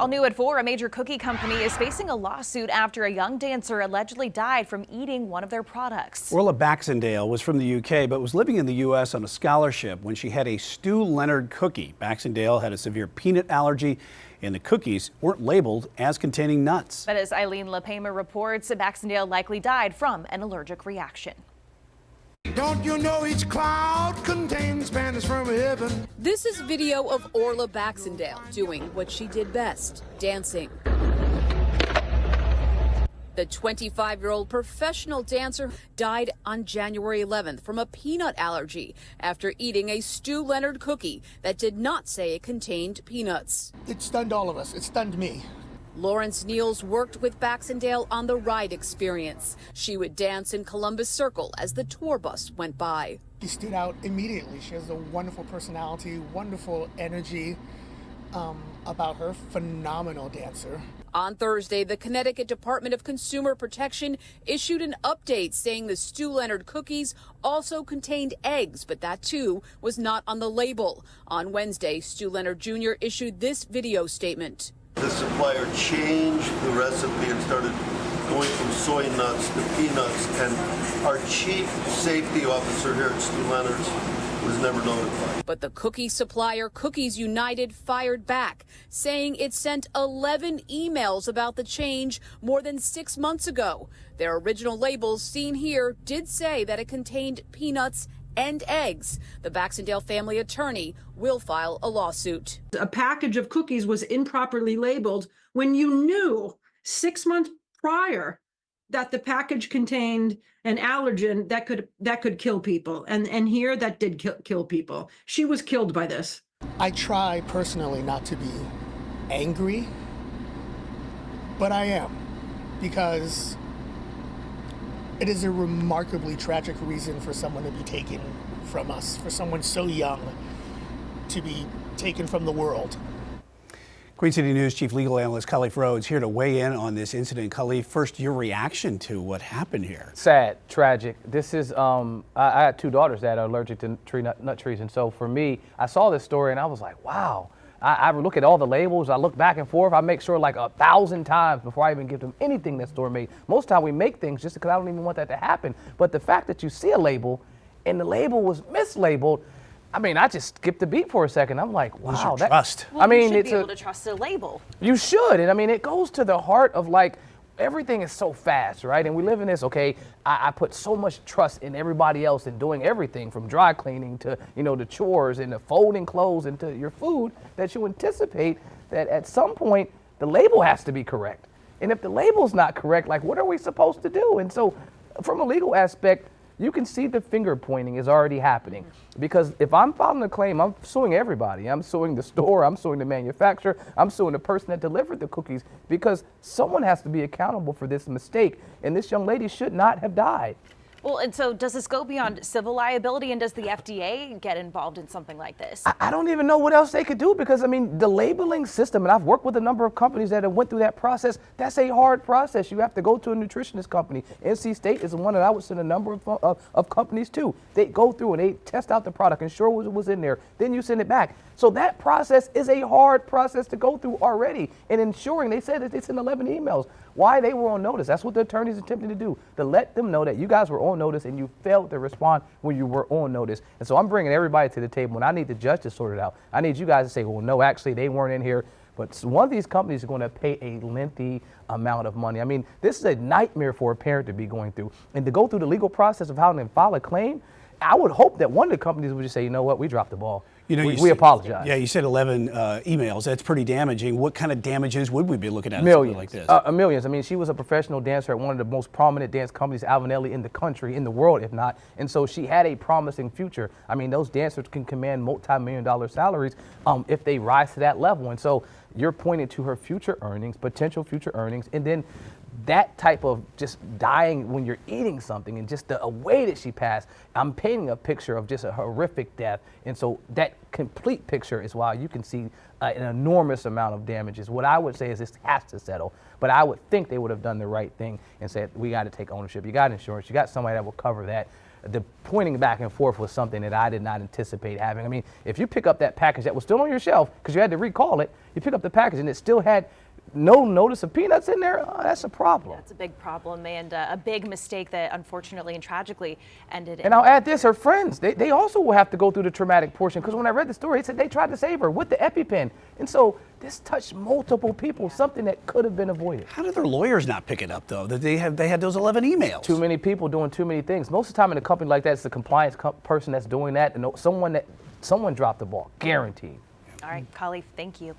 All new at 4, a major cookie company is facing a lawsuit after a young dancer allegedly died from eating one of their products. Orla Baxendale was from the UK but was living in the U.S. on a scholarship when she had a Stu Leonard cookie. Baxendale had a severe peanut allergy and the cookies weren't labeled as containing nuts. But as Eileen LaPema reports, Baxendale likely died from an allergic reaction. Don't you know each cloud contains banners from heaven? This is video of Órla Baxendale doing what she did best, dancing. The 25-year-old professional dancer died on January 11th from a peanut allergy after eating a Stu Leonard cookie that did not say it contained peanuts. It stunned all of us. It stunned me. Lawrence Niels worked with Baxendale on the ride experience. She would dance in Columbus Circle as the tour bus went by. She stood out immediately. She has a wonderful personality, wonderful energy about her, phenomenal dancer. On Thursday, the Connecticut Department of Consumer Protection issued an update saying the Stu Leonard cookies also contained eggs, but that too was not on the label. On Wednesday, Stu Leonard Jr. issued this video statement. The supplier changed the recipe and started going from soy nuts to peanuts, and our chief safety officer here at Stu Leonard's was never notified. But the cookie supplier, Cookies United, fired back, saying it sent 11 emails about the change more than 6 months ago. Their original labels seen here did say that it contained peanuts and eggs. The Baxendale family attorney will file a lawsuit. A package of cookies was improperly labeled when you knew 6 months prior that the package contained an allergen that could kill people. And here that did kill people. She was killed by this. I try personally not to be angry, but I am, because it is a remarkably tragic reason for someone to be taken from us, for someone so young to be taken from the world. Queen City News Chief Legal Analyst Khalif Rhodes here to weigh in on this incident. Khalif, first, your reaction to what happened here. Sad, tragic. This is, I had 2 daughters that are allergic to nut trees, and so for me, I saw this story and I was like, wow. I look at all the labels, I look back and forth, I make sure like 1,000 times before I even give them anything that store made. Most of the time we make things just because I don't even want that to happen. But the fact that you see a label and the label was mislabeled, I mean, I just skipped the beat for a second. I'm like, wow. That trust. Well, I mean, you should be able to trust the label. You should. And I mean, it goes to the heart of like, everything is so fast, right? And we live in this, okay, I put so much trust in everybody else in doing everything from dry cleaning to, you know, the chores and the folding clothes and to your food that you anticipate that at some point the label has to be correct. And if the label's not correct, like what are we supposed to do? And so from a legal aspect, you can see the finger pointing is already happening, because if I'm filing a claim, I'm suing everybody. I'm suing the store, I'm suing the manufacturer, I'm suing the person that delivered the cookies, because someone has to be accountable for this mistake, and this young lady should not have died. Well, and so does this go beyond civil liability, and does the FDA get involved in something like this? I don't even know what else they could do, because I mean, the labeling system, and I've worked with a number of companies that have went through that process. That's a hard process. You have to go to a nutritionist company. NC State is the one that I would send a number of companies to. They go through and they test out the product, ensure what was in there, then you send it back. So that process is a hard process to go through already. And ensuring, they said that they sent 11 emails. Why they were on notice. That's what the attorneys attempting to do, to let them know that you guys were on notice and you failed to respond when you were on notice. And so I'm bringing everybody to the table, and I need the judge to sort it out. I need you guys to say, well, no, actually, they weren't in here. But one of these companies is going to pay a lengthy amount of money. I mean, this is a nightmare for a parent to be going through. And to go through the legal process of how to file a claim, I would hope that one of the companies would just say, you know what, we dropped the ball. You know, we apologize. Yeah, you said 11 emails. That's pretty damaging. What kind of damages would we be looking at? Millions. Like this? Millions. I mean, she was a professional dancer at one of the most prominent dance companies, Alvinelli, in the country, in the world, if not. And so she had a promising future. I mean, those dancers can command multi-million-dollar salaries if they rise to that level. And so you're pointing to her future earnings, potential future earnings, and then that type of just dying when you're eating something and just the way that she passed, I'm painting a picture of just a horrific death. And so that complete picture is why you can see an enormous amount of damages. What I would say is this has to settle, but I would think they would have done the right thing and said, we got to take ownership. You got insurance, you got somebody that will cover that. the pointing back and forth was something that I did not anticipate having. I mean, if you pick up that package that was still on your shelf because you had to recall it, you pick up the package and it still had no notice of peanuts in there, that's a problem. That's a big problem and a big mistake that unfortunately and tragically ended. And I'll add this, her friends, they also will have to go through the traumatic portion, because when I read the story, it said they tried to save her with the EpiPen. And so this touched multiple people, something that could have been avoided. How did their lawyers not pick it up, though? That they had those 11 emails. Too many people doing too many things. Most of the time in a company like that, it's the compliance person that's doing that, and someone dropped the ball, guaranteed. All right, Kali, thank you.